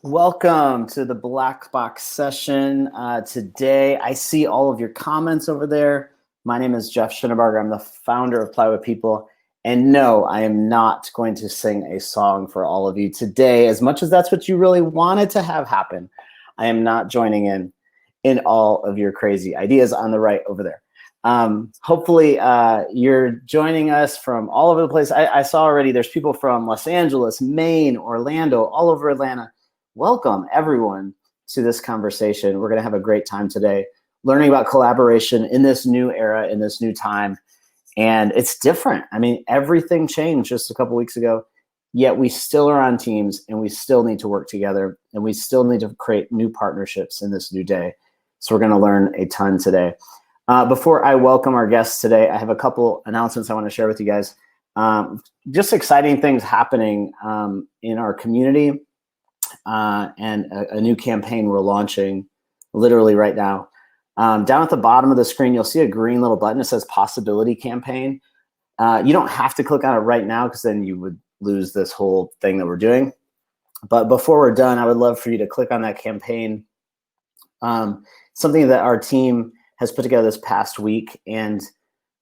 Welcome to the Black Box session. Today, I see all of your comments over there. My name is Jeff Schinneberger. I'm the founder of Plywood People. And no, I am not going to sing a song for all of you today, as much as that's what you really wanted to have happen. I am not joining in all of your crazy ideas on the right over there. Hopefully, you're joining us from all over the place. I saw already there's people from Los Angeles, Maine, Orlando, all over Atlanta. Welcome, everyone, to this conversation. We're going to have a great time today learning about collaboration in this new era, in this new time. And it's different. I mean, everything changed just a couple weeks ago, yet we still are on teams and we still need to work together and we still need to create new partnerships in this new day. So we're going to learn a ton today. Before I welcome our guests today, I have a couple announcements I want to share with you guys. Just exciting things happening in our community. And a new campaign we're launching literally right now. Down at the bottom of the screen, you'll see a green little button. It says Possibility Campaign. You don't have to click on it right now because then you would lose this whole thing that we're doing. But before we're done, I would love for you to click on that campaign. Something that our team has put together this past week. And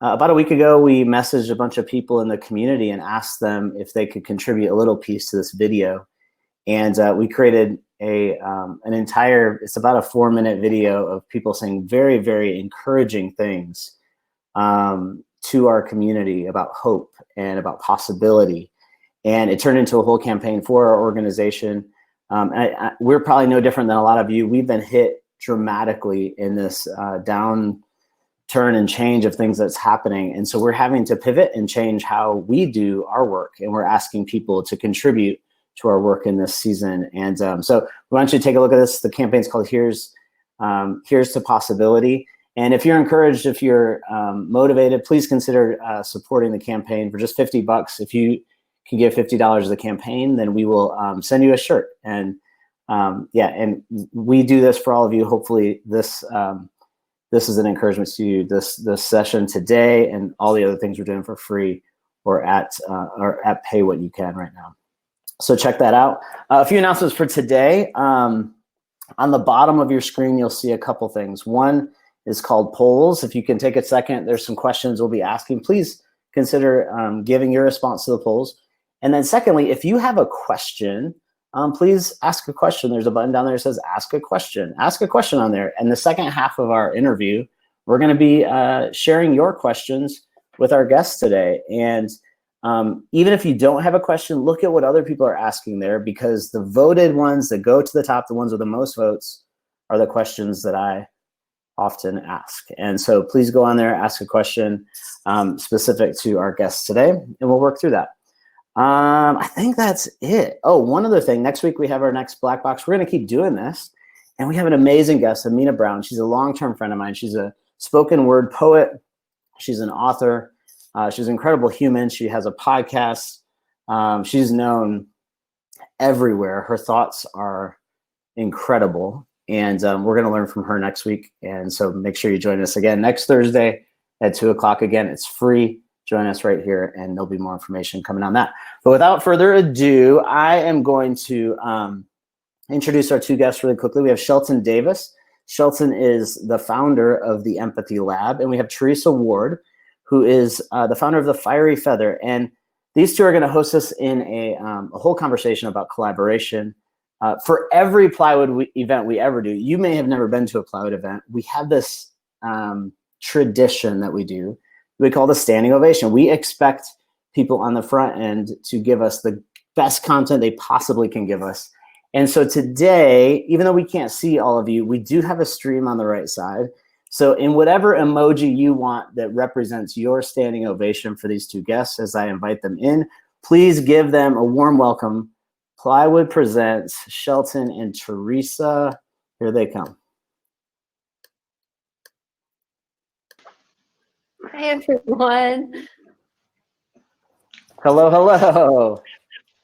about a week ago, we messaged a bunch of people in the community and asked them if they could contribute a little piece to this video. And we created an entire, it's about a 4-minute video of people saying very, very encouraging things to our community about hope and about possibility. And it turned into a whole campaign for our organization. We're probably no different than a lot of you. We've been hit dramatically in this downturn and change of things that's happening. And so we're having to pivot and change how we do our work. And we're asking people to contribute to our work in this season. And so why don't you take a look at this? The campaign's called Here's to Possibility. And if you're encouraged, if you're motivated, please consider supporting the campaign for just $50. If you can give $50 to the campaign, then we will send you a shirt. And and we do this for all of you. Hopefully this is an encouragement to you, this session today and all the other things we're doing for free or at pay what you can right now. So check that out. A few announcements for today. On the bottom of your screen, you'll see a couple things. One is called polls. If you can take a second, there's some questions we'll be asking. Please consider giving your response to the polls. And then secondly, if you have a question, please ask a question. There's a button down there that says ask a question. Ask a question on there. And the second half of our interview, we're going to be sharing your questions with our guests today. And even if you don't have a question, look at what other people are asking there, because the voted ones that go to the top, the ones with the most votes, are the questions that I often ask. And so please go on there, ask a question specific to our guests today, and we'll work through that. I think that's it. Oh, one other thing. Next week, we have our next Black Box. We're going to keep doing this. And we have an amazing guest, Amina Brown. She's a long-term friend of mine. She's a spoken word poet. She's an author. She's an incredible human. She has a podcast. She's known everywhere. Her thoughts are incredible. And we're going to learn from her next week. And so make sure you join us again next Thursday at 2 o'clock. Again, it's free. Join us right here, and there'll be more information coming on that. But without further ado, I am going to introduce our two guests really quickly. We have Shelton Davis. Shelton is the founder of the Empathy Lab. And we have Theresa, who is the founder of the Fiery Feather. And these two are going to host us in a whole conversation about collaboration. For every plywood event we ever do, you may have never been to a plywood event. We have this tradition that we do. We call the standing ovation. We expect people on the front end to give us the best content they possibly can give us. And so today, even though we can't see all of you, we do have a stream on the right side. So in whatever emoji you want that represents your standing ovation for these two guests, as I invite them in, please give them a warm welcome. Plywood presents Shelton and Theresa. Here they come. Hi, everyone. Hello, hello.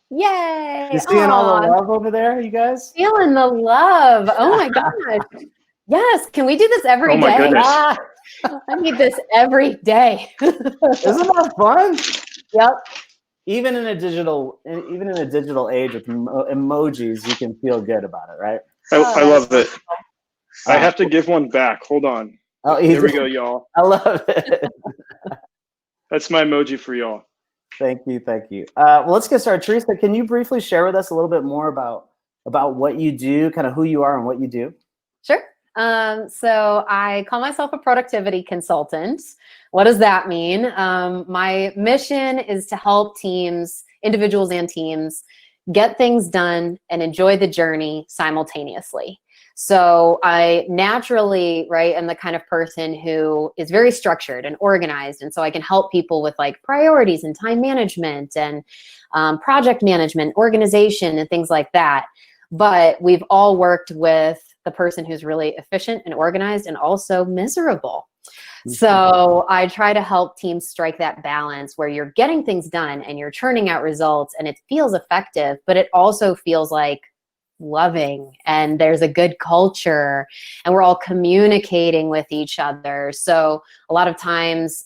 Yay. You seeing all the love over there, you guys? Feeling the love. Oh, my gosh. Yes. Can we do this every day? My goodness. I need this every day. Isn't that fun? Yep. even in a digital age with emojis, you can feel good about it, right? I love it. I Uh, have to give one back. Hold on. Oh, There we go, y'all. I love it. That's my emoji for y'all. Thank you. Well, let's get started. Theresa, can you briefly share with us a little bit more about what you do, kind of who you are and what you do? Sure. So I call myself a productivity consultant. What does that mean? My mission is to help teams, individuals and teams, get things done and enjoy the journey simultaneously. So I naturally, right, am the kind of person who is very structured and organized. And so I can help people with like priorities and time management and project management, organization, and things like that. But we've all worked with the person who's really efficient and organized and also miserable. So I try to help teams strike that balance where you're getting things done and you're churning out results and it feels effective, but it also feels like loving and there's a good culture and we're all communicating with each other. So a lot of times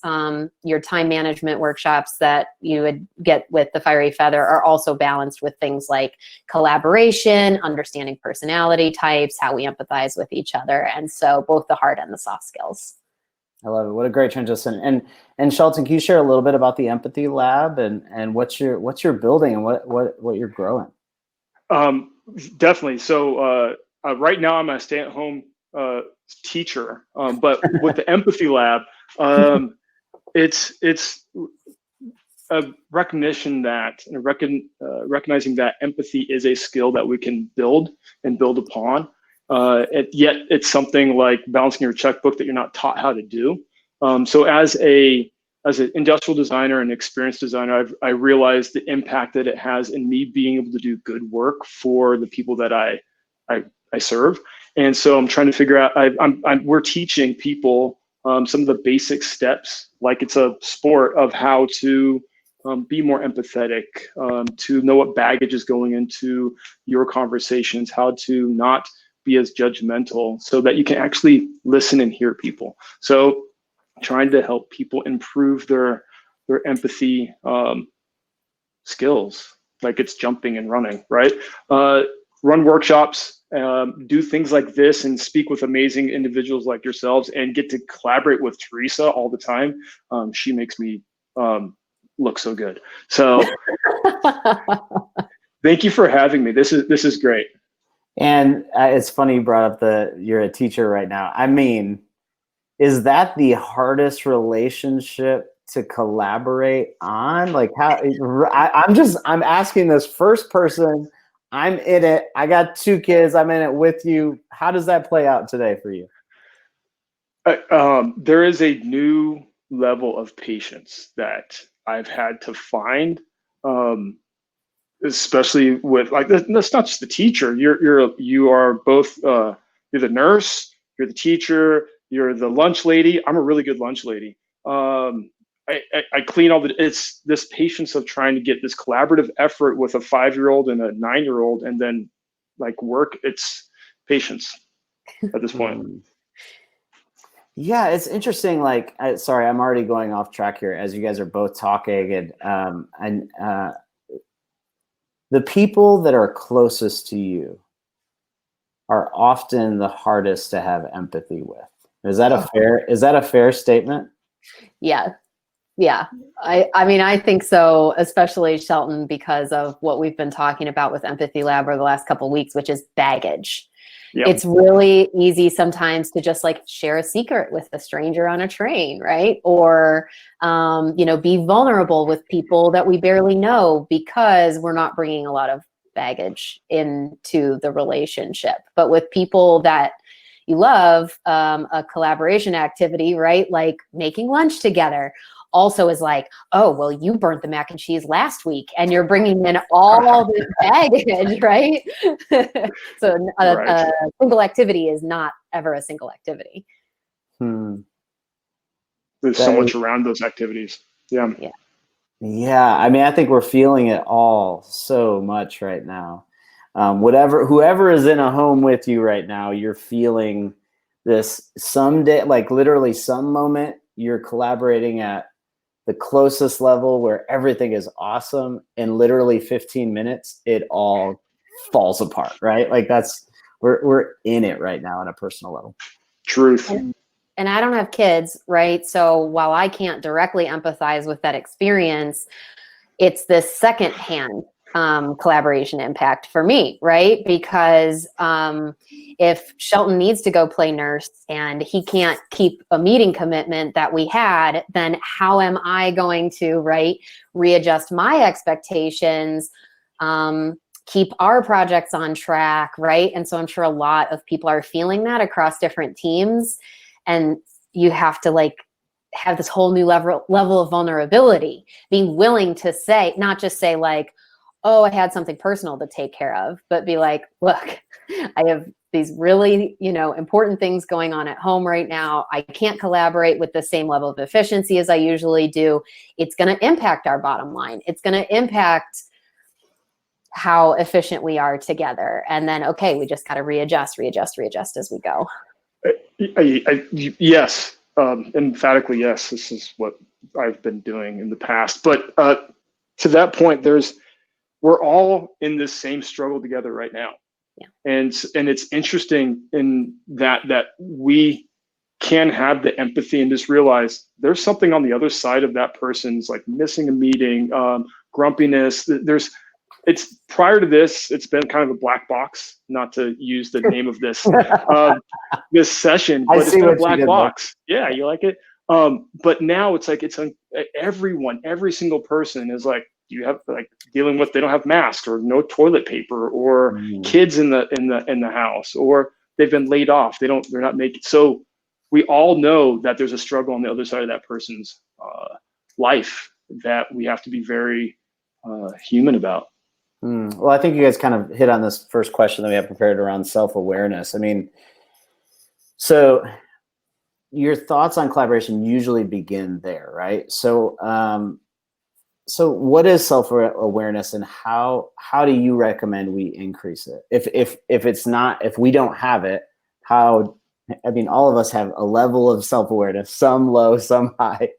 your time management workshops that you would get with the Fiery Feather are also balanced with things like collaboration, understanding personality types, how we empathize with each other. And so both the hard and the soft skills. I love it. What a great transition. And Shelton, can you share a little bit about the Empathy Lab and what you're building and what you're growing? Definitely. So right now I'm a stay-at-home teacher, but with the Empathy Lab, it's a recognition that recognizing that empathy is a skill that we can build and build upon. Yet it's something like balancing your checkbook that you're not taught how to do. So as an industrial designer and experienced designer, I realized the impact that it has in me being able to do good work for the people that I serve. And so I'm trying to figure out, we're teaching people some of the basic steps, like it's a sport, of how to be more empathetic, to know what baggage is going into your conversations, how to not be as judgmental so that you can actually listen and hear people. So trying to help people improve their empathy skills, like it's jumping and running, right? Run workshops, do things like this and speak with amazing individuals like yourselves and get to collaborate with Theresa all the time. She makes me look so good. So thank you for having me. This is great. And it's funny you brought up you're a teacher right now. I mean, is that the hardest relationship to collaborate on? Like I'm asking this first person. I'm in it. I got 2 kids. I'm in it with you. How does that play out today for you? There is a new level of patience that I've had to find, especially with like that's not just the teacher. You are both. You're the nurse. You're the teacher. You're the lunch lady. I'm a really good lunch lady. I clean all it's this patience of trying to get this collaborative effort with a 5-year-old and a 9-year-old and then like work. It's patience at this point. Yeah, it's interesting. Like, sorry, I'm already going off track here as you guys are both talking and the people that are closest to you are often the hardest to have empathy with. Is that a fair statement? Yeah. I mean, I think so, especially Shelton, because of what we've been talking about with Empathy Lab over the last couple of weeks, which is baggage. Yep. It's really easy sometimes to just like share a secret with a stranger on a train, right? Or, be vulnerable with people that we barely know because we're not bringing a lot of baggage into the relationship. But with people that you love, a collaboration activity, right? Like making lunch together also is like, oh, well, you burnt the mac and cheese last week and you're bringing in all this baggage, right? So a single activity is not ever a single activity. There's so much around those activities. Yeah. I mean, I think we're feeling it all so much right now. Whoever is in a home with you right now, you're feeling this someday, like literally some moment you're collaborating at the closest level where everything is awesome, in literally 15 minutes, it all falls apart, right? Like we're in it right now on a personal level. Truth. And I don't have kids, right? So while I can't directly empathize with that experience, it's this secondhand collaboration impact for me, right? Because if Shelton needs to go play nurse and he can't keep a meeting commitment that we had, then how am I going to, right, readjust my expectations, keep our projects on track, right? And so I'm sure a lot of people are feeling that across different teams, and you have to like have this whole new level of vulnerability, being willing to say, not just say like, oh, I had something personal to take care of, but be like, look, I have these really, important things going on at home right now. I can't collaborate with the same level of efficiency as I usually do. It's going to impact our bottom line. It's going to impact how efficient we are together. And then, okay, we just got to readjust as we go. Yes, emphatically yes. This is what I've been doing in the past. But to that point, we're all in this same struggle together right now. Yeah. And it's interesting in that we can have the empathy and just realize there's something on the other side of that person's like missing a meeting, grumpiness. It's prior to this, it's been kind of a black box, not to use the name of this this session, but it's been a black box. Yeah, you like it? But now it's like everyone, every single person is like, you have like dealing with, they don't have masks or no toilet paper or kids in the house, or they've been laid off. They're not making. So we all know that there's a struggle on the other side of that person's life that we have to be very human about. Well, I think you guys kind of hit on this first question that we have prepared around self-awareness. I mean, so your thoughts on collaboration usually begin there, right? So, so what is self-awareness, and how do you recommend we increase it? If we don't have it, all of us have a level of self-awareness, some low, some high.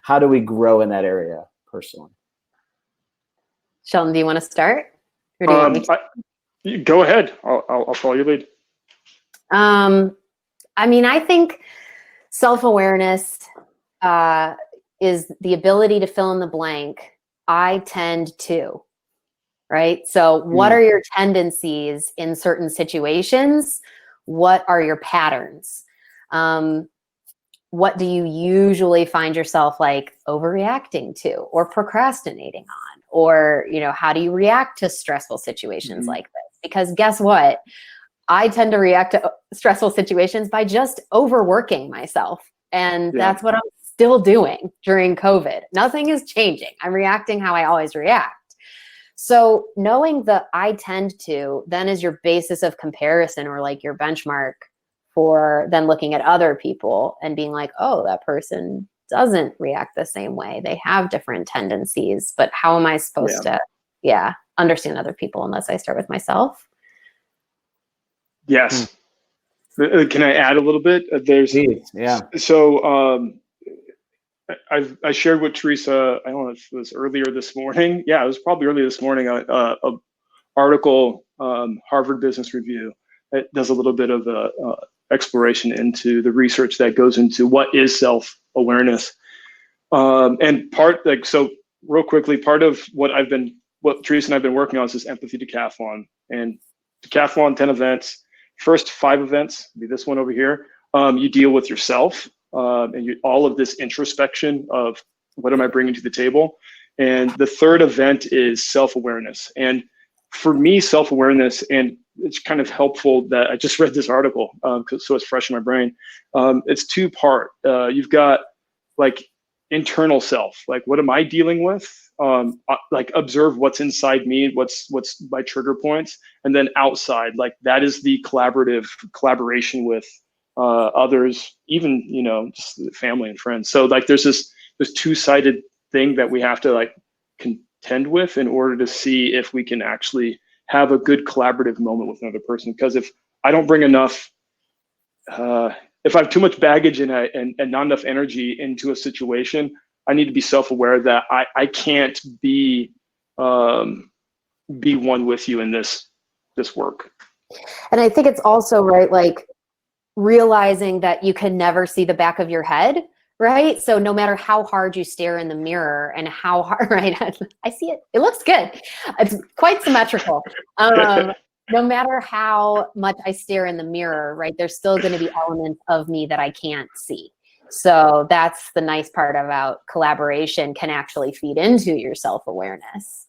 How do we grow in that area personally? Shelton, do you want to start? Or do you want me to? Go ahead. I'll follow your lead. I think self-awareness is the ability to fill in the blank. I tend to, right? So what are your tendencies in certain situations? What are your patterns? What do you usually find yourself like overreacting to or procrastinating on? Or, how do you react to stressful situations like this? Because guess what? I tend to react to stressful situations by just overworking myself. And that's what I'm still doing during COVID. Nothing is changing. I'm reacting how I always react. So knowing that I tend to then is your basis of comparison, or like your benchmark for then looking at other people and being like, oh, that person doesn't react the same way. They have different tendencies, but how am I supposed to understand other people unless I start with myself? Yes. Can I add a little bit? So I shared with Theresa, I don't know if it was earlier this morning. Yeah, it was probably earlier this morning, a article, Harvard Business Review. It does a little bit of exploration into the research that goes into what is self-awareness. And so real quickly, part of what Theresa and I've been working on is this empathy decathlon. And decathlon, 10 events. First 5 events, be this one over here. You deal with yourself and all of this introspection of what am I bringing to the table. And the third event is self-awareness. And for me, self-awareness, and it's kind of helpful that I just read this article so it's fresh in my brain. It's 2-part. You've got like internal self, like what am I dealing with? Like observe what's inside me, what's my trigger points, and then outside, like that is the collaboration with others, even just family and friends. So like there's this 2-sided thing that we have to like contend with in order to see if we can actually have a good collaborative moment with another person. Because if I don't bring enough, if I have too much baggage and not enough energy into a situation, I need to be self-aware that I can't be one with you in this work. And I think it's also right, like realizing that you can never see the back of your head, right? So no matter how hard you stare in the mirror and how hard, right? I see it. It looks good. It's quite symmetrical. No matter how much I stare in the mirror, right? There's still going to be elements of me that I can't see. So that's the nice part about collaboration, can actually feed into your self-awareness.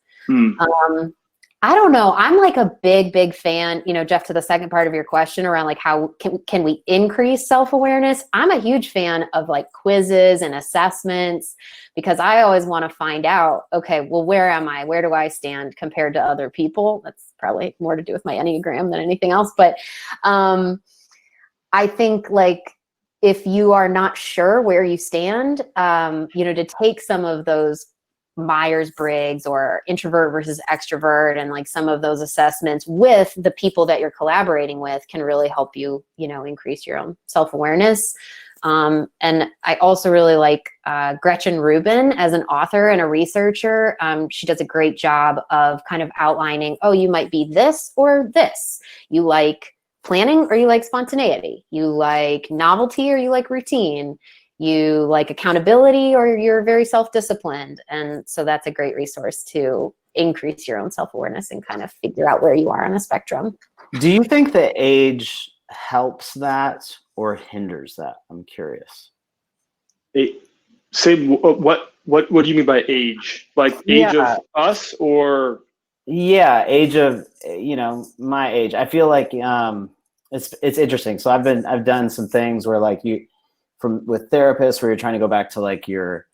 I don't know. I'm like a big fan, Jeff, to the second part of your question around like how can we increase self-awareness? I'm a huge fan of like quizzes and assessments, because I always want to find out, okay, well, where am I? Where do I stand compared to other people? That's probably more to do with my Enneagram than anything else. But I think like if you are not sure where you stand, to take some of those Myers-Briggs or introvert versus extrovert and like some of those assessments with the people that you're collaborating with can really help you, increase your own self-awareness. And I also really like Gretchen Rubin as an author and a researcher. She does a great job of kind of outlining, oh, you might be this or this. You like planning or you like spontaneity. You like novelty or you like routine. You like accountability or you're very self-disciplined. And so that's a great resource to increase your own self-awareness and kind of figure out where you are on a spectrum. Do you think that age helps that or hinders that? I'm curious. Say what do you mean by age? Like age of us or? Yeah, age of, my age. I feel like it's interesting. So I've done some things where like with therapists where you're trying to go back to like your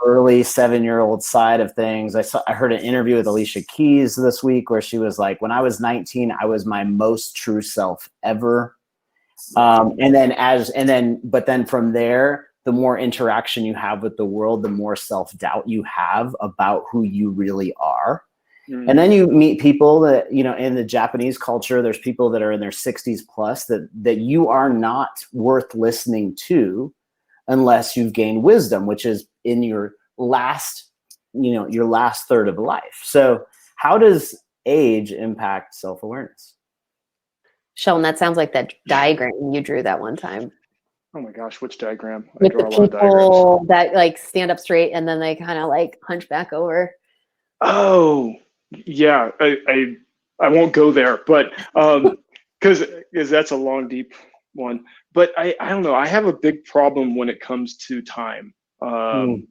early 7-year-old side of things. I heard an interview with Alicia Keys this week where she was like, when I was 19, I was my most true self ever. But then from there, the more interaction you have with the world, the more self-doubt you have about who you really are. And then you meet people that, in the Japanese culture, there's people that are in their 60s plus that you are not worth listening to unless you've gained wisdom, which is in your last third of life. So how does age impact self-awareness? Sheldon, that sounds like that diagram you drew that one time. Oh my gosh, which diagram? With the people that like stand up straight and then they kind of like hunch back over. Oh, yeah. I won't go there, but because that's a long, deep one. But I don't know. I have a big problem when it comes to time. And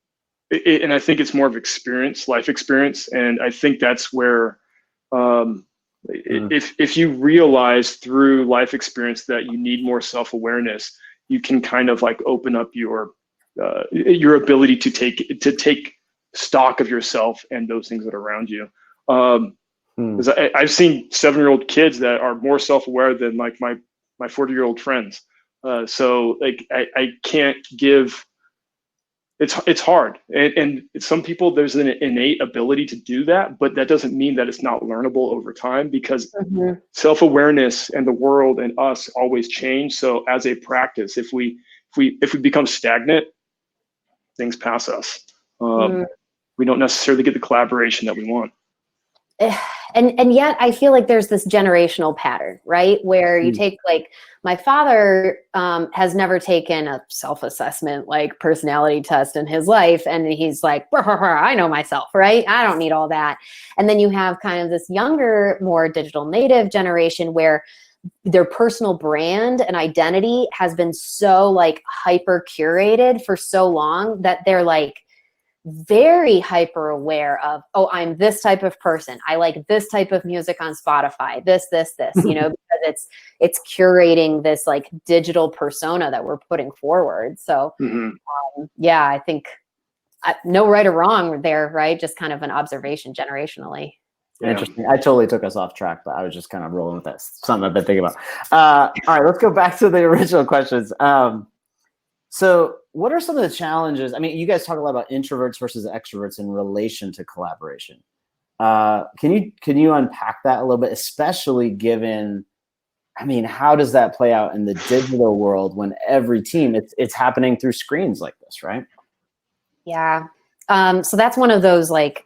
I think it's more of experience, life experience. And I think that's where if you realize through life experience that you need more self-awareness, you can kind of like open up your ability to take stock of yourself and those things that are around you. Because I've seen 7-year-old kids that are more self-aware than like my 40-year-old friends. So like I can't give. It's hard, and some people there's an innate ability to do that, but that doesn't mean that it's not learnable over time, because self-awareness and the world and us always change. So as a practice, if we become stagnant, things pass us. We don't necessarily get the collaboration that we want. And yet I feel like there's this generational pattern, right? Where you take like my father has never taken a self-assessment, like personality test in his life. And he's like, I know myself, right? I don't need all that. And then you have kind of this younger, more digital native generation where their personal brand and identity has been so like hyper curated for so long that they're like, very hyper aware of, oh, I'm this type of person. I like this type of music on Spotify, this, because it's curating this like digital persona that we're putting forward. So I think no right or wrong there, right? Just kind of an observation generationally. Interesting. I totally took us off track, but I was just kind of rolling with that. Something I've been thinking about. All right, let's go back to the original questions. So what are some of the challenges? I mean, you guys talk a lot about introverts versus extroverts in relation to collaboration. Can you unpack that a little bit, especially given, I mean, how does that play out in the digital world when every team, it's happening through screens like this, right? Yeah. So that's one of those like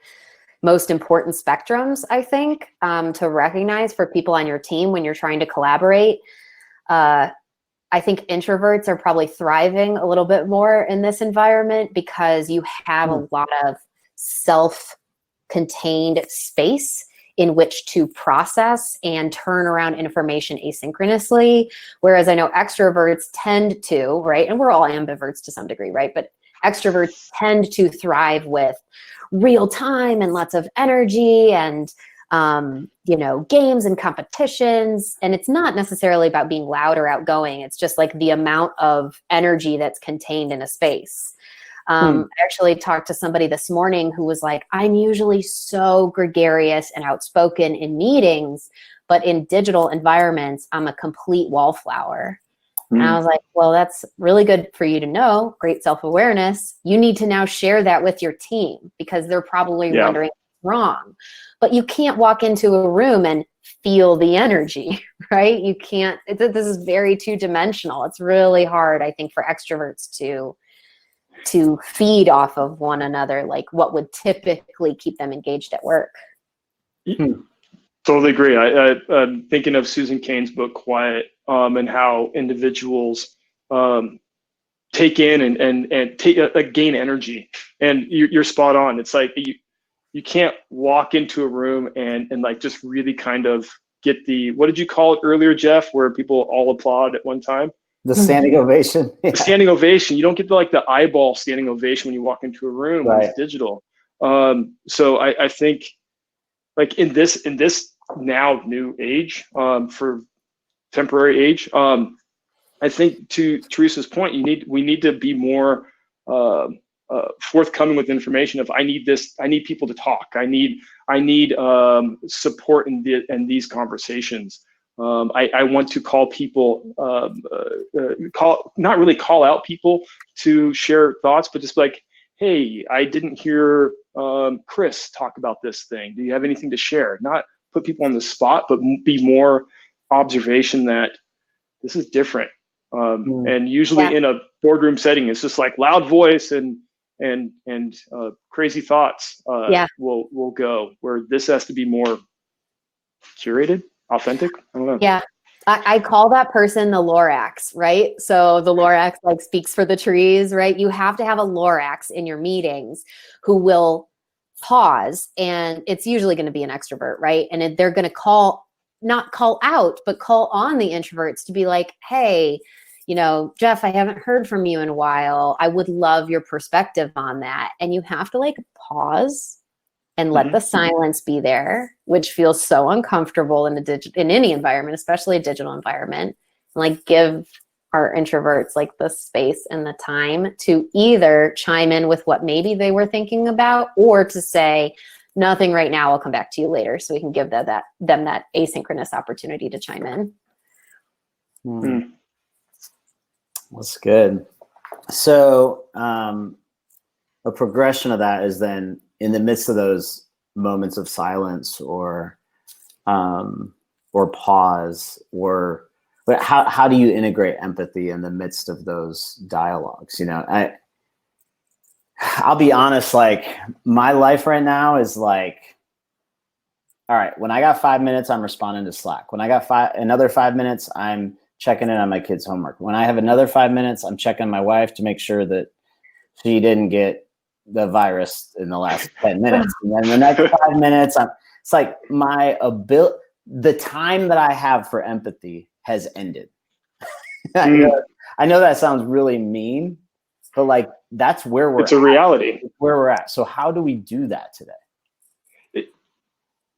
most important spectrums, I think, to recognize for people on your team when you're trying to collaborate. I think introverts are probably thriving a little bit more in this environment because you have a lot of self-contained space in which to process and turn around information asynchronously. Whereas I know extroverts tend to, right? And we're all ambiverts to some degree, right? But extroverts tend to thrive with real time and lots of energy and games and competitions. And it's not necessarily about being loud or outgoing. It's just like the amount of energy that's contained in a space. I actually talked to somebody this morning who was like, I'm usually so gregarious and outspoken in meetings, but in digital environments, I'm a complete wallflower. And I was like, well, that's really good for you to know. Great self-awareness. You need to now share that with your team because they're probably wondering what's wrong. But you can't walk into a room and feel the energy, right? You can't. This is very two-dimensional. It's really hard, I think, for extroverts to feed off of one another, like what would typically keep them engaged at work. Totally agree. I'm thinking of Susan Cain's book, Quiet, and how individuals take in and take gain energy. And you're spot on. It's like you can't walk into a room and like just really kind of get the, what did you call it earlier, Jeff, where people all applaud at one time? The standing ovation. Yeah. The standing ovation. You don't get the eyeball standing ovation when you walk into a room when it's digital. So I think like in this now new age, for temporary age, I think to Theresa's point, we need to be more forthcoming with information. If I need this, I need people to talk. I need support in these conversations. I want to call people, not really call out people to share thoughts, but just like, hey, I didn't hear Chris talk about this thing. Do you have anything to share? Not put people on the spot, but be more observation that this is different. And usually in a boardroom setting, it's just like loud voice and crazy thoughts will go, where this has to be more curated, authentic. I don't know. Yeah. I call that person the Lorax, right? So the Lorax like speaks for the trees, right? You have to have a Lorax in your meetings who will pause, and it's usually going to be an extrovert, right? And they're going to not call out, but call on the introverts to be like, hey, Jeff, I haven't heard from you in a while. I would love your perspective on that. And you have to like pause and let the silence be there, which feels so uncomfortable in any environment, especially a digital environment. And like give our introverts like the space and the time to either chime in with what maybe they were thinking about, or to say, nothing right now, I'll come back to you later, so we can give them that asynchronous opportunity to chime in. That's good. So a progression of that is then in the midst of those moments of silence or pause, but how do you integrate empathy in the midst of those dialogues? I'll be honest, like my life right now is like, all right, when I got 5 minutes, I'm responding to Slack. When I got another 5 minutes, I'm checking in on my kids' homework. When I have another 5 minutes, I'm checking my wife to make sure that she didn't get the virus in the last 10 minutes. And then the next 5 minutes, it's like the time that I have for empathy has ended. I know that sounds really mean, but like that's where we're It's a reality. It's where we're at. So how do we do that today?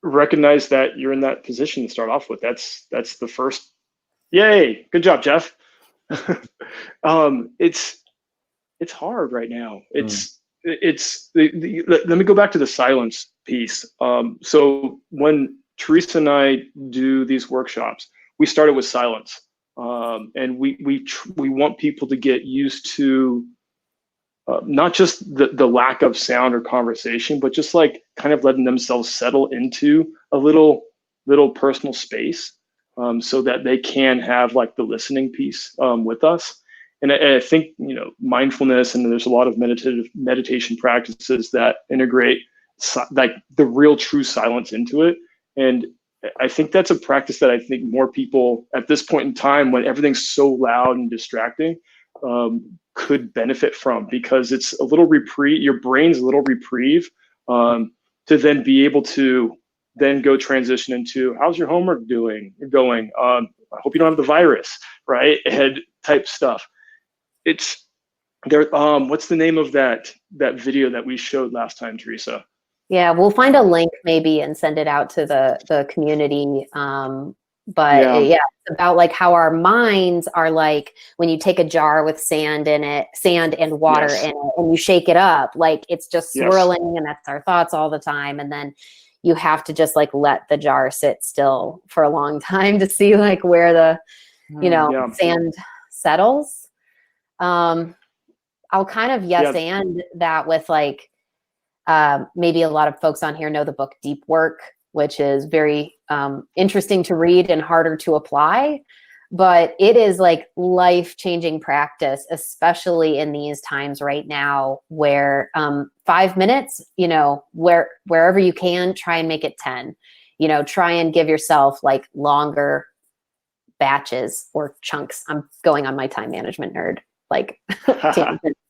Recognize that you're in that position to start off with. That's the first. Yay! Good job, Jeff. It's hard right now. Let me go back to the silence piece. So when Theresa and I do these workshops, we started with silence, and we want people to get used to not just the lack of sound or conversation, but just like kind of letting themselves settle into a little personal space, so that they can have like the listening piece with us. And I think, mindfulness, and there's a lot of meditation practices that integrate like the real true silence into it. And I think that's a practice that I think more people at this point in time, when everything's so loud and distracting, could benefit from, because it's a little reprieve, your brain's a little reprieve, to then be able to then go transition into, how's your homework going? I hope you don't have the virus, right? And type stuff. It's there. What's the name of that video that we showed last time, Theresa? Yeah, we'll find a link maybe and send it out to the community. But yeah, it's about like how our minds are like when you take a jar with sand in it, sand and water in it, and you shake it up, like it's just swirling, and that's our thoughts all the time. And then you have to just like let the jar sit still for a long time to see like where the, sand settles. I'll kind of and that with like, maybe a lot of folks on here know the book Deep Work, which is very interesting to read and harder to apply, but it is like life-changing practice, especially in these times right now where 5 minutes, wherever you can, try and make it 10, try and give yourself like longer batches or chunks. I'm going on my time management nerd, like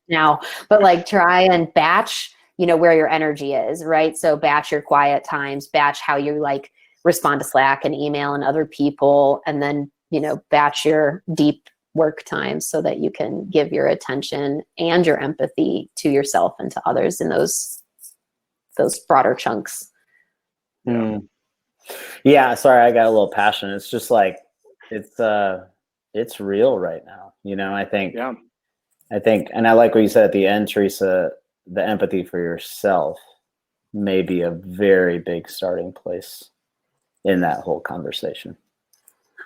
now, but like try and batch where your energy is, right? So batch your quiet times, batch how you like respond to Slack and email and other people, and then, batch your deep work times so that you can give your attention and your empathy to yourself and to others in those broader chunks. Yeah, sorry, I got a little passionate. It's just like, it's real right now. I think, and I like what you said at the end, Theresa, the empathy for yourself may be a very big starting place in that whole conversation.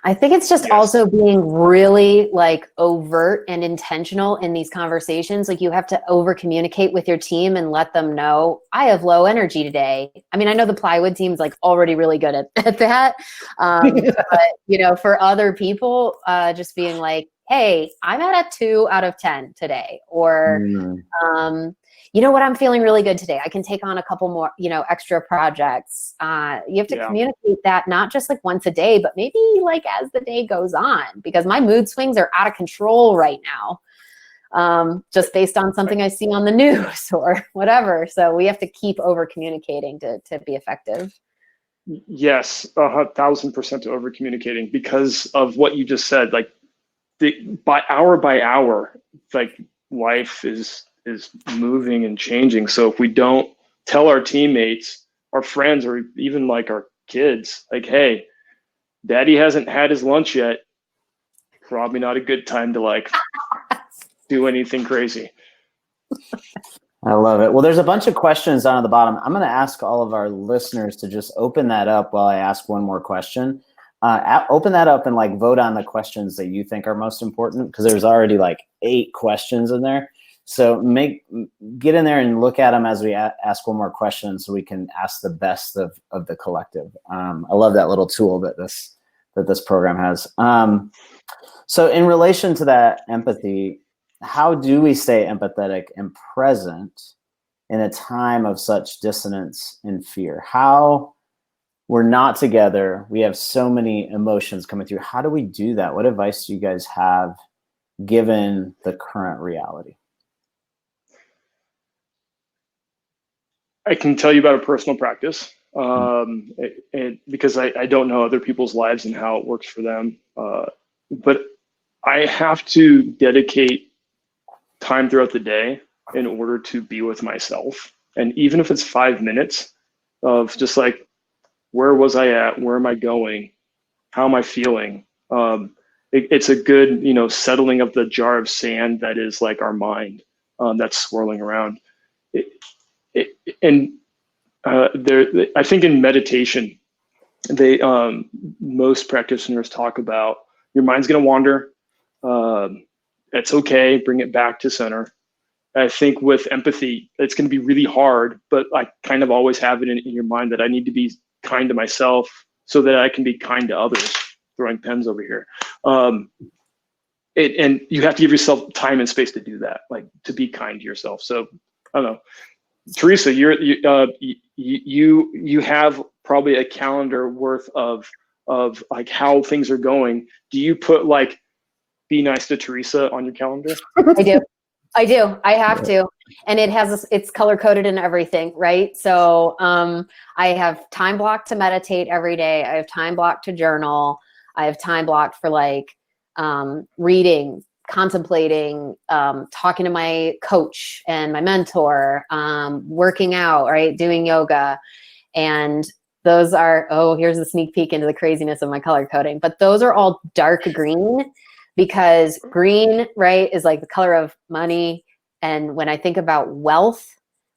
I think it's just also being really like overt and intentional in these conversations. Like you have to over communicate with your team and let them know, I have low energy today. I mean, I know the plywood team's like already really good at that. But for other people, just being like, hey, I'm at a 2 out of 10 today. Or, you know what, I'm feeling really good today. I can take on a couple more, extra projects. You have to communicate that not just like once a day, but maybe like as the day goes on, because my mood swings are out of control right now, just based on something I see on the news or whatever. So we have to keep over communicating to be effective. Yes, 1,000% over communicating, because of what you just said. Like by hour, like life is moving and changing. So if we don't tell our teammates, our friends, or even like our kids, like, hey, daddy hasn't had his lunch yet, probably not a good time to like do anything crazy. I love it. Well, there's a bunch of questions down at the bottom. I'm going to ask all of our listeners to just open that up while I ask one more question. Open that up and like vote on the questions that you think are most important, because there's already like 8 questions in there. So get in there and look at them as we ask one more question, so we can ask the best of the collective. I love that little tool that this program has. So in relation to that empathy, how do we stay empathetic and present in a time of such dissonance and fear? How we're not together, we have so many emotions coming through. How do we do that? What advice do you guys have given the current reality? I can tell you about a personal practice, because I don't know other people's lives and how it works for them. But I have to dedicate time throughout the day in order to be with myself. And even if it's 5 minutes of just like, where was I at? Where am I going? How am I feeling? It's a good, settling of the jar of sand that is like our mind, that's swirling around. I think in meditation, most practitioners talk about your mind's going to wander. It's okay. Bring it back to center. I think with empathy, it's going to be really hard, but I kind of always have it in your mind that I need to be kind to myself so that I can be kind to others. Throwing pens over here. and you have to give yourself time and space to do that, like to be kind to yourself. So I don't know, Theresa, you have probably a calendar worth of like how things are going. Do you put like be nice to Theresa on your calendar? I do. I have to. And it's color coded and everything, right? So I have time blocked to meditate every day. I have time blocked to journal. I have time blocked for like reading, contemplating, talking to my coach and my mentor, working out, right? Doing yoga. And those are, here's a sneak peek into the craziness of my color coding. But those are all dark green, because green, right, is like the color of money. And when I think about wealth,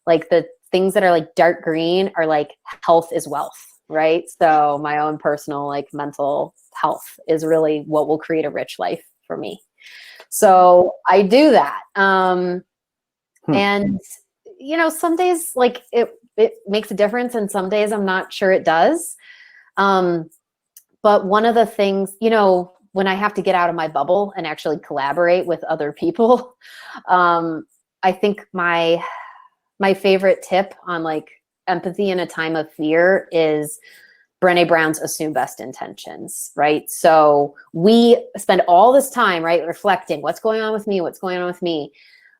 like the things that are like dark green are like health is wealth, right? So my own personal like mental health is really what will create a rich life for me. So I do that. And, you know, some days like it makes a difference and some days I'm not sure it does. But one of the things, you know, when I have to get out of my bubble and actually collaborate with other people, I think my favorite tip on like empathy in a time of fear is Brené Brown's assume best intentions, right? So we spend all this time, right, reflecting what's going on with me, what's going on with me.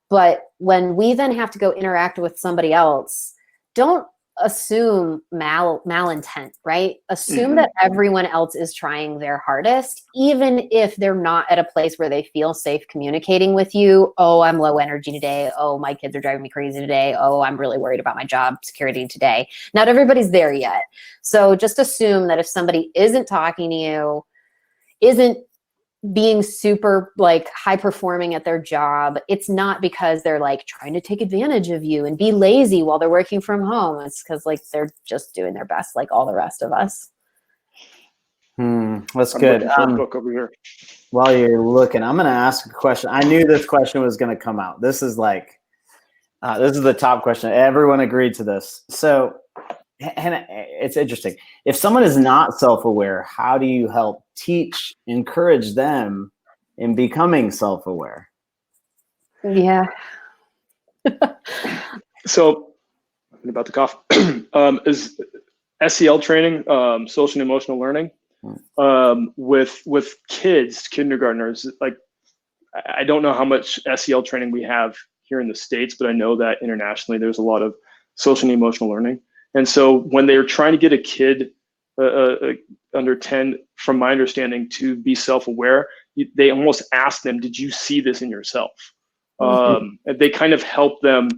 But when we then have to go interact with somebody else, don't assume malintent, right? Assume that everyone else is trying their hardest, even if they're not at a place where they feel safe communicating with you. Oh, I'm low energy today. Oh, my kids are driving me crazy today. Oh, I'm really worried about my job security today. Not everybody's there yet. So just assume that if somebody isn't talking to you, isn't being super like high performing at their job, it's not because they're like trying to take advantage of you and be lazy while they're working from home. It's because like they're just doing their best like all the rest of us. That's good. Book over here. While you're looking, I'm going to ask a question. I knew this question was going to come out. This is like, this is the top question. Everyone agreed to this. So, and it's interesting. If someone is not self-aware, how do you help teach, encourage them in becoming self-aware? Yeah. So, about the cough, is SEL training, social and emotional learning, with kids, kindergartners. Like, I don't know how much SEL training we have here in the States, but I know that internationally there's a lot of social and emotional learning. And so when they're trying to get a kid under 10, from my understanding, to be self-aware, they almost ask them, did you see this in yourself? And they kind of help them.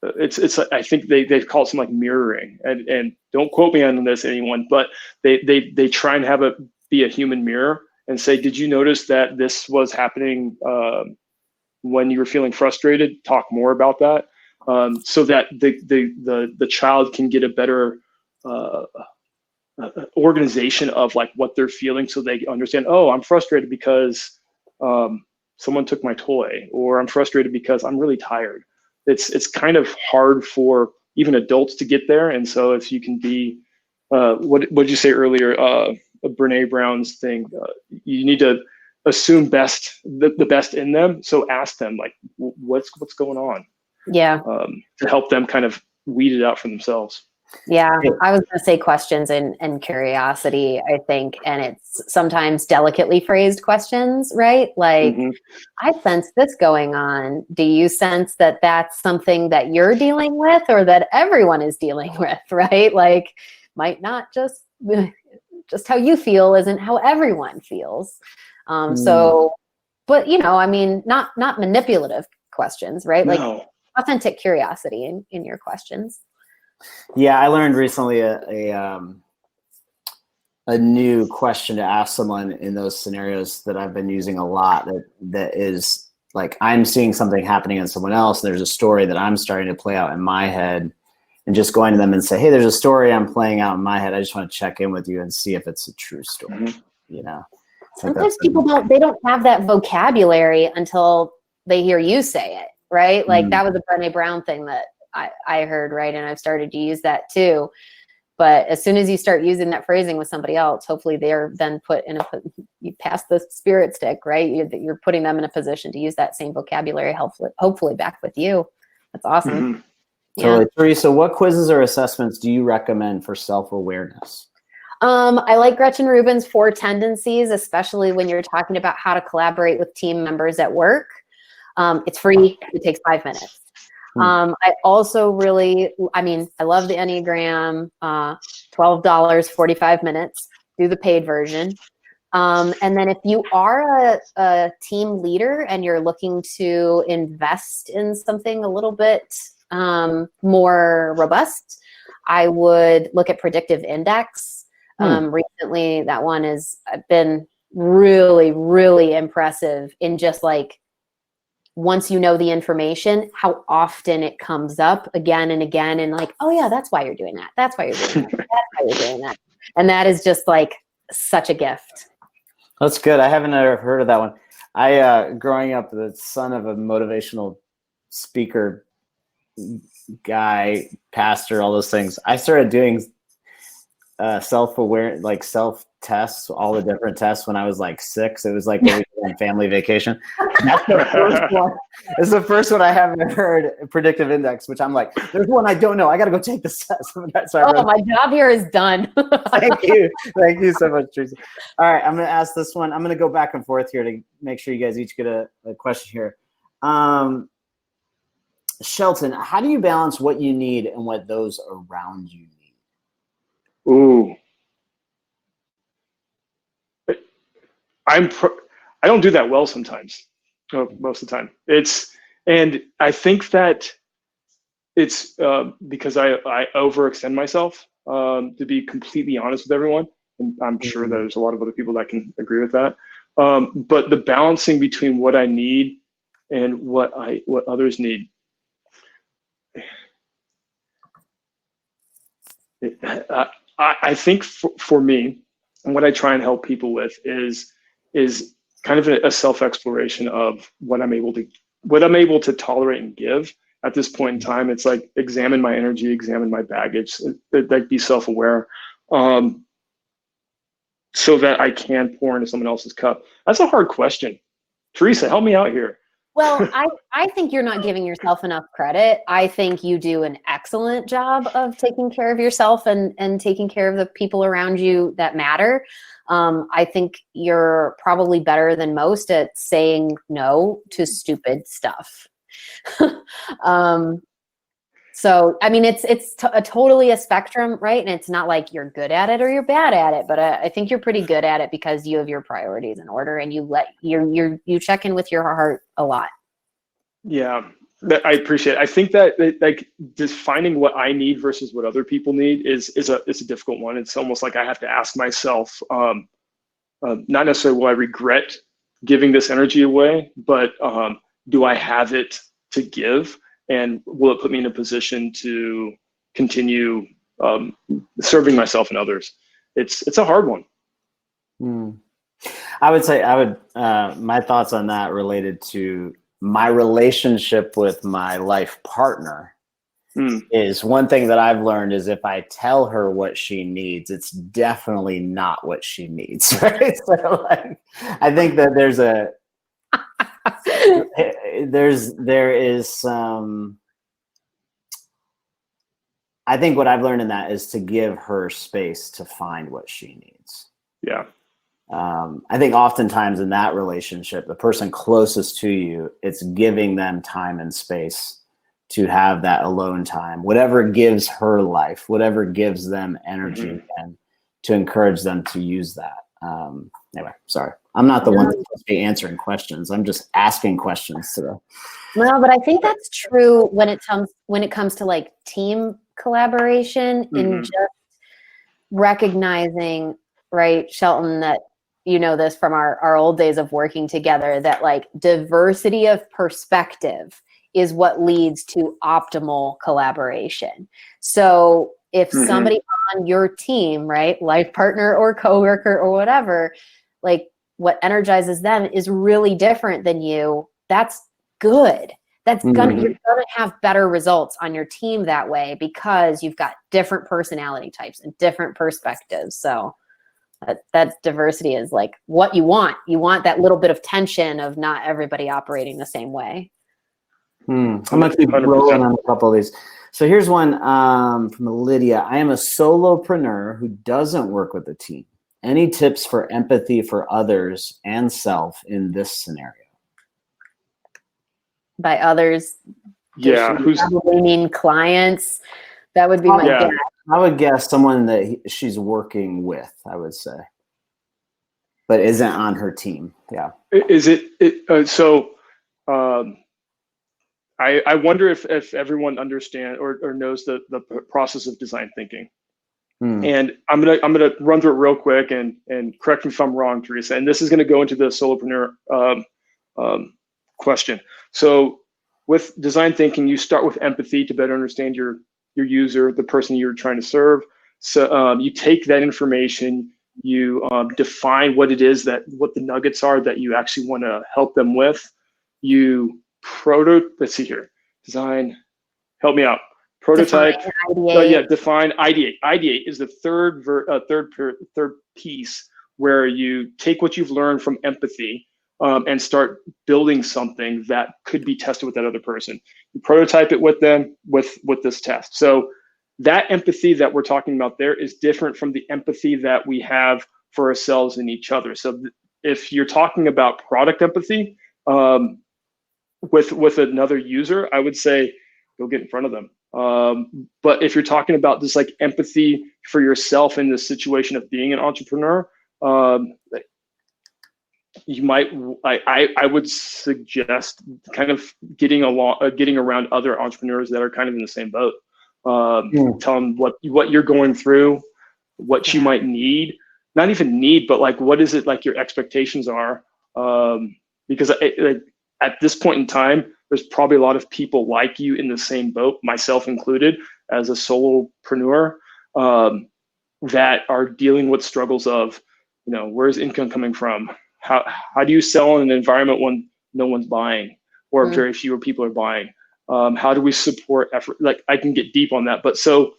It's I think they call it something like mirroring, and don't quote me on this, anyone, but they try and have it be a human mirror and say, did you notice that this was happening when you were feeling frustrated? Talk more about that. So that the child can get a better organization of like what they're feeling, so they understand, oh, I'm frustrated because someone took my toy, or I'm frustrated because I'm really tired. It's kind of hard for even adults to get there. And so if you can be, what did you say earlier, Brene Brown's thing, you need to assume the best in them. So ask them like, what's going on? Yeah. To help them kind of weed it out for themselves. Yeah, I was going to say questions and curiosity, I think. And it's sometimes delicately phrased questions, right? Like, I sense this going on. Do you sense that that's something that you're dealing with, or that everyone is dealing with, right? Like, might not just how you feel isn't how everyone feels. So, but, you know, I mean, not manipulative questions, right? No. Like authentic curiosity in your questions. Yeah, I learned recently a new question to ask someone in those scenarios that I've been using a lot. That is like, I'm seeing something happening in someone else. There's a story that I'm starting to play out in my head, and just going to them and say, hey, there's a story I'm playing out in my head. I just want to check in with you and see if it's a true story. You know, sometimes people don't have that vocabulary until they hear you say it, right? Like that was a Brené Brown thing that I heard, right? And I've started to use that too. But as soon as you start using that phrasing with somebody else, hopefully they're then you pass the spirit stick, right? You're putting them in a position to use that same vocabulary, hopefully back with you. That's awesome. Mm-hmm. Yeah. Totally. Teresa, what quizzes or assessments do you recommend for self-awareness? I like Gretchen Rubin's 4 tendencies, especially when you're talking about how to collaborate with team members at work. It's free. It takes 5 minutes. I also I love the Enneagram, $12, 45 minutes, do the paid version. And then if you are a team leader and you're looking to invest in something a little bit more robust, I would look at Predictive Index. Recently, that one has been really, really impressive in just like, once you know the information, how often it comes up again and again, and like, oh yeah, that's why you're doing that. That's why you're doing that. That's why you're doing that. And that is just like such a gift. That's good. I haven't ever heard of that one. I, growing up, the son of a motivational speaker guy, pastor, all those things, I started doing self-aware, like self-tests, all the different tests when I was like 6. It was like on family vacation. That's the first one. This is the first one I haven't heard, Predictive Index, which I'm like, there's one I don't know. I got to go take this test. So my job here is done. Thank you. Thank you so much, Teresa. All right, I'm going to ask this one. I'm going to go back and forth here to make sure you guys each get a question here. Shelton, how do you balance what you need and what those around you need? Ooh. I don't do that well sometimes. Most of the time. And I think that it's because I overextend myself, to be completely honest with everyone. And I'm sure there's a lot of other people that can agree with that. But the balancing between what I need and what others need. I think for me, and what I try and help people with is kind of a self-exploration of what I'm able to tolerate and give at this point in time. It's like examine my energy, examine my baggage, like be self-aware, so that I can pour into someone else's cup. That's a hard question. Teresa, help me out here. Well, I think you're not giving yourself enough credit. I think you do an excellent job of taking care of yourself and taking care of the people around you that matter. I think you're probably better than most at saying no to stupid stuff. So, I mean, it's totally a spectrum, right? And it's not like you're good at it or you're bad at it, but I think you're pretty good at it because you have your priorities in order and you check in with your heart a lot. Yeah, I appreciate it. I think that like defining what I need versus what other people need is a difficult one. It's almost like I have to ask myself, not necessarily will I regret giving this energy away, but do I have it to give? And will it put me in a position to continue serving myself and others? It's a hard one. I would say my thoughts on that related to my relationship with my life partner is one thing that I've learned is if I tell her what she needs, it's definitely not what she needs. Right? So like, I think that there is some, I think what I've learned in that is to give her space to find what she needs. Yeah. I think oftentimes in that relationship, the person closest to you, it's giving them time and space to have that alone time, whatever gives her life, whatever gives them energy, and to encourage them to use that. Anyway, sorry. I'm not the one that's supposed to be answering questions. I'm just asking questions today. No, but I think that's true when it comes to like team collaboration and just recognizing, right, Shelton, that you know this from our old days of working together, that like diversity of perspective is what leads to optimal collaboration. So if somebody on your team, right, life partner or coworker or whatever, like what energizes them is really different than you, that's good. That's you're gonna have better results on your team that way, because you've got different personality types and different perspectives. So that diversity is like what you want. You want that little bit of tension of not everybody operating the same way. I'm going to keep rolling on a couple of these. So here's one from Lydia. I am a solopreneur who doesn't work with a team. Any tips for empathy for others and self in this scenario? By others, yeah, who's probably mean clients. That would be my guess. I would guess someone that she's working with, I would say, but isn't on her team. Yeah. Is it so? I wonder if everyone understands or knows the process of design thinking. And I'm gonna run through it real quick and correct me if I'm wrong, Theresa. And this is gonna go into the solopreneur question. So with design thinking, you start with empathy to better understand your user, the person you're trying to serve. So you take that information, you define what it is what the nuggets are that you actually want to help them with. You let's see here, design, help me out. Prototype, define, ideate. Ideate is the third piece, where you take what you've learned from empathy and start building something that could be tested with that other person. You prototype it with them with this test. So that empathy that we're talking about there is different from the empathy that we have for ourselves and each other. So if you're talking about product empathy with another user, I would say go get in front of them. But if you're talking about just like empathy for yourself in the situation of being an entrepreneur, you might, I would suggest kind of getting around other entrepreneurs that are kind of in the same boat. Tell them what you're going through, what you might need, not even need, but like, what is it like your expectations are? Because at this point in time, there's probably a lot of people like you in the same boat, myself included, as a solopreneur, that are dealing with struggles of, where's income coming from? How do you sell in an environment when no one's buying or very fewer people are buying? How do we support effort? Like, I can get deep on that, but so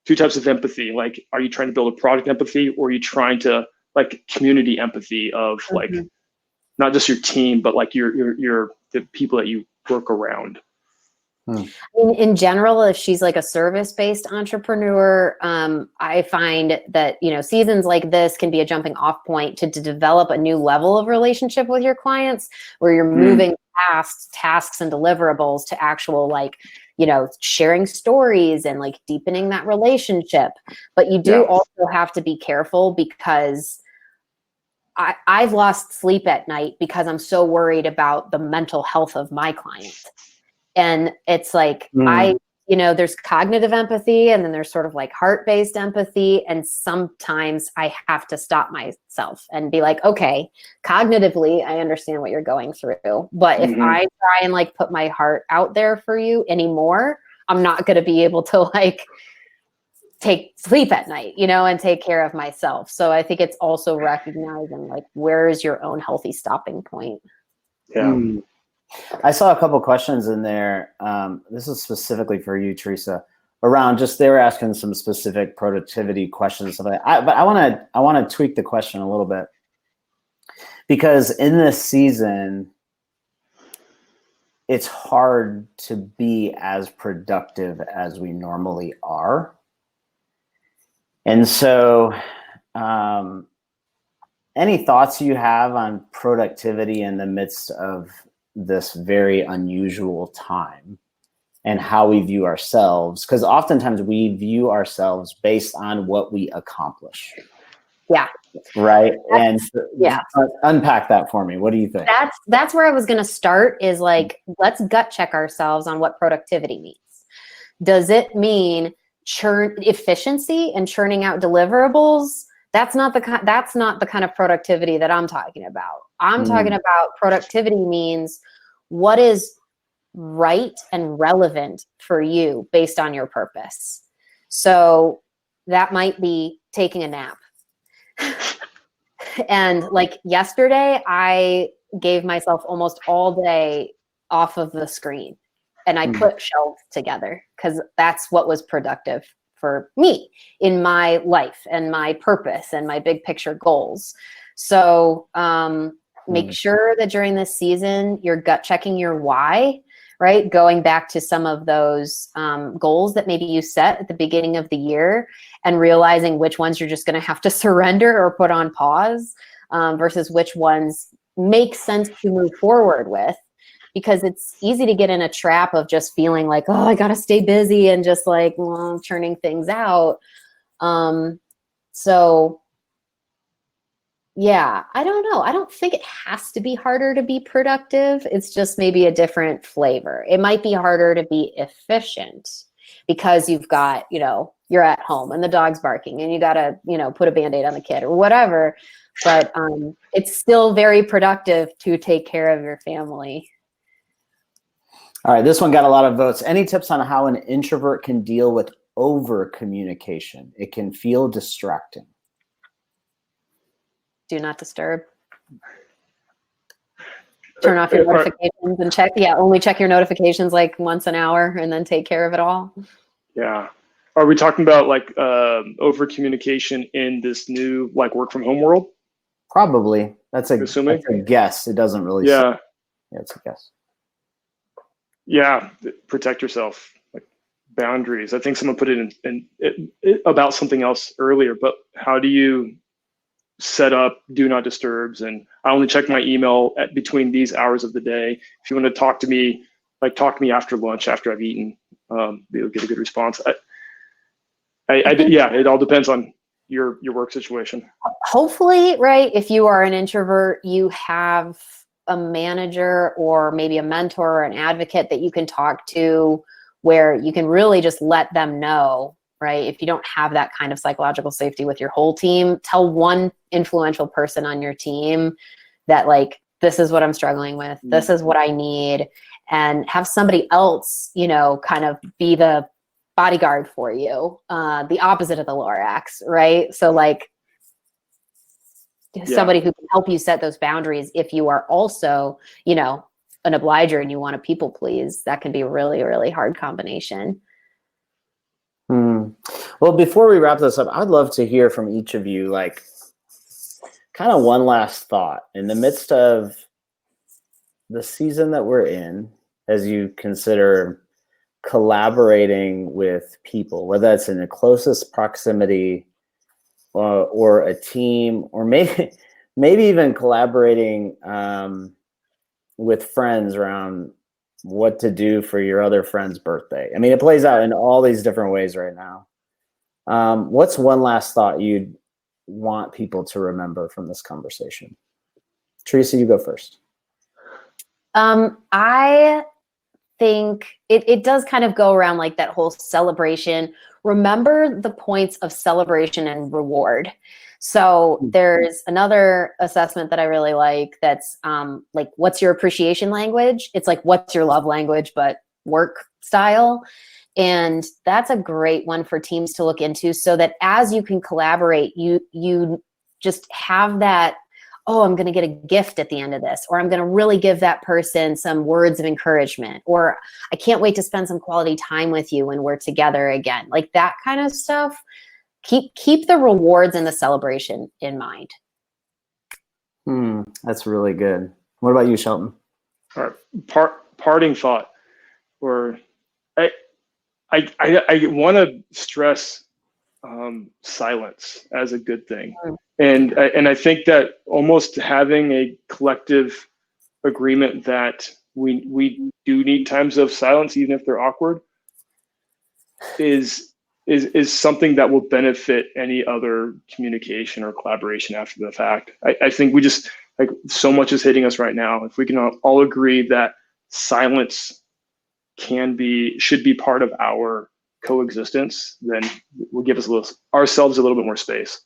two types of empathy. Like, are you trying to build a product empathy, or are you trying to like community empathy of like, not just your team, but like the people that you work around? In general, if she's like a service-based entrepreneur, I find that, seasons like this can be a jumping off point to develop a new level of relationship with your clients, where you're moving past tasks and deliverables to actual like, sharing stories and like deepening that relationship. But you do also have to be careful, because I've lost sleep at night because I'm so worried about the mental health of my client. And it's like, there's cognitive empathy, and then there's sort of like heart-based empathy. And sometimes I have to stop myself and be like, okay, cognitively, I understand what you're going through. But if I try and like put my heart out there for you anymore, I'm not going to be able to like take sleep at night, and take care of myself. So I think it's also recognizing like, where is your own healthy stopping point? Yeah. I saw a couple questions in there. This is specifically for you, Theresa, around just, they were asking some specific productivity questions. But I want to tweak the question a little bit, because in this season, it's hard to be as productive as we normally are. And so, any thoughts you have on productivity in the midst of this very unusual time, and how we view ourselves? Because oftentimes we view ourselves based on what we accomplish. Yeah. Right. Unpack that for me. What do you think? That's where I was going to start, is like, let's gut check ourselves on what productivity means. Does it mean efficiency and churning out deliverables? That's not the kind of productivity that I'm talking about. I'm talking about productivity means what is right and relevant for you based on your purpose. So that might be taking a nap. And like yesterday, I gave myself almost all day off of the screen and I put shelves together because that's what was productive for me in my life and my purpose and my big picture goals. So make sure that during this season, you're gut checking your why, right? Going back to some of those goals that maybe you set at the beginning of the year and realizing which ones you're just going to have to surrender or put on pause versus which ones make sense to move forward with. Because it's easy to get in a trap of just feeling like, oh, I got to stay busy and just like churning things out. So yeah, I don't know. I don't think it has to be harder to be productive. It's just maybe a different flavor. It might be harder to be efficient because you've got, you're at home and the dog's barking and you got to, put a Band-Aid on the kid or whatever. But it's still very productive to take care of your family. All right, this one got a lot of votes. Any tips on how an introvert can deal with over communication? It can feel distracting. Do not disturb. Turn off your notifications and only check your notifications like once an hour and then take care of it all. Yeah. Are we talking about like over communication in this new like work from home world? Probably. That's a guess. It doesn't really say. Yeah, it's a guess. Yeah, protect yourself, like boundaries. I think someone put it in about something else earlier, but how do you set up do not disturbs? And I only check my email between these hours of the day. If you want to talk to me, talk to me after lunch, after I've eaten, you'll get a good response. Yeah, it all depends on your work situation. Hopefully, right, if you are an introvert, you have a manager or maybe a mentor or an advocate that you can talk to where you can really just let them know, right? If you don't have that kind of psychological safety with your whole team, tell one influential person on your team that like, this is what I'm struggling with. This is what I need. And have somebody else, kind of be the bodyguard for you, the opposite of the Lorax, right? So like, somebody who can help you set those boundaries. If you are also, an obliger and you want to people please, that can be a really, really hard combination. Well, before we wrap this up, I'd love to hear from each of you, like kind of one last thought in the midst of the season that we're in, as you consider collaborating with people, whether that's in the closest proximity or a team, or maybe even collaborating with friends around what to do for your other friend's birthday. I mean, it plays out in all these different ways right now. What's one last thought you'd want people to remember from this conversation? Theresa, you go first. I think it does kind of go around like that whole celebration. Remember the points of celebration and reward. So there's another assessment that I really like that's like, what's your appreciation language? It's like, what's your love language, but work style. And that's a great one for teams to look into so that as you can collaborate, you just have that, oh, I'm going to get a gift at the end of this, or I'm going to really give that person some words of encouragement, or I can't wait to spend some quality time with you when we're together again. Like that kind of stuff. Keep the rewards and the celebration in mind. That's really good. What about you, Shelton? All right. Parting thought, or I want to stress silence as a good thing. And I think that almost having a collective agreement that we do need times of silence, even if they're awkward, is something that will benefit any other communication or collaboration after the fact. I think we just, like, so much is hitting us right now. If we can all agree that silence should be part of our coexistence, then we'll give ourselves a little bit more space.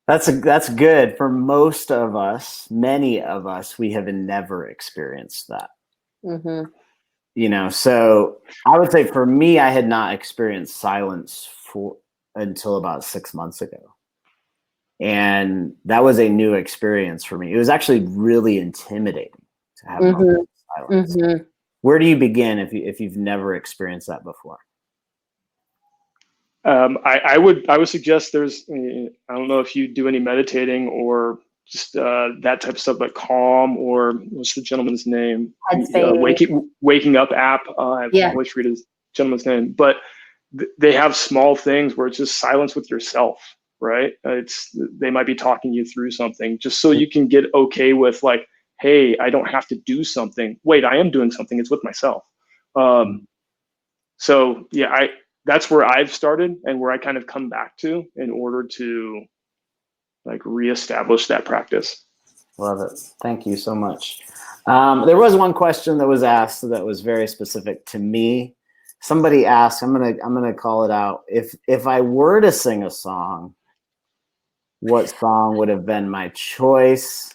That's good. For most of us, many of us, we have never experienced that. So I would say for me, I had not experienced silence until about 6 months ago. And that was a new experience for me. It was actually really intimidating to have moments of silence. Mm-hmm. Where do you begin if you've never experienced that before? I would suggest there's, I don't know if you do any meditating or just that type of stuff, like Calm, or what's the gentleman's name? Waking Up app. I always forget his gentleman's name, but they have small things where it's just silence with yourself, right? They might be talking you through something just so you can get okay with, like, hey, I don't have to do something. Wait, I am doing something. It's with myself. So yeah, that's where I've started and where I kind of come back to in order to like reestablish that practice. Love it. Thank you so much. There was one question that was asked that was very specific to me. Somebody asked, I'm gonna call it out. If I were to sing a song, what song would have been my choice?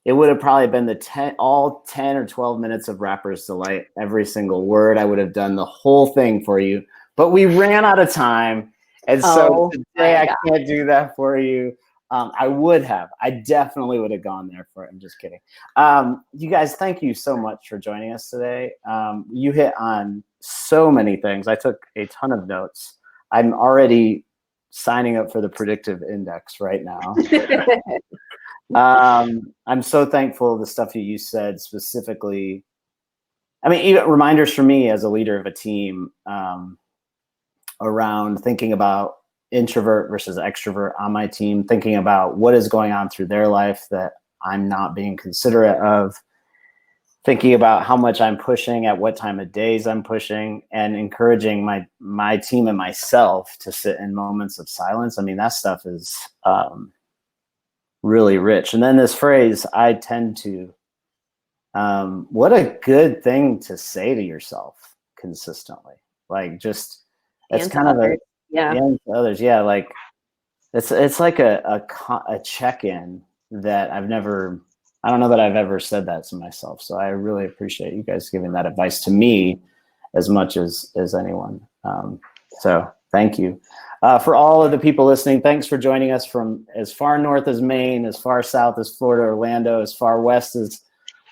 It would have probably been all 10 or 12 minutes of Rapper's Delight, every single word. I would have done the whole thing for you, but we ran out of time. And so today I can't do that for you. I definitely would have gone there for it. I'm just kidding. You guys, thank you so much for joining us today. You hit on so many things. I took a ton of notes. I'm already signing up for the predictive index right now. I'm so thankful the stuff you said specifically. I mean, even reminders for me as a leader of a team around thinking about introvert versus extrovert on my team, thinking about what is going on through their life that I'm not being considerate of, thinking about how much I'm pushing, at what time of days I'm pushing, and encouraging my team and myself to sit in moments of silence. I mean, that stuff is really rich. And then this phrase, I tend to, what a good thing to say to yourself consistently. Like, just, it's kind of a, and to others. Yeah. Like it's like a check-in that I don't know that I've ever said that to myself. So I really appreciate you guys giving that advice to me as much as anyone. So thank you. For all of the people listening, thanks for joining us from as far north as Maine, as far south as Florida, Orlando, as far west as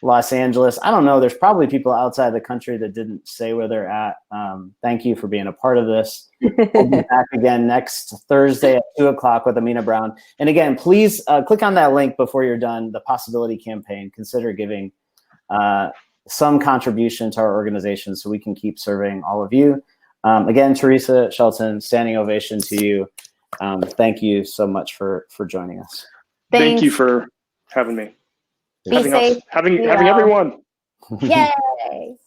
Los Angeles. I don't know. There's probably people outside the country that didn't say where they're at. Thank you for being a part of this. We'll be back again next Thursday at 2:00 with Amina Brown. And again, please click on that link before you're done, the Possibility Campaign. Consider giving some contribution to our organization so we can keep serving all of you. Again, Theresa, Shelton, standing ovation to you. Thank you so much for joining us. Thank you for having me. Be safe. Having everyone. Yay.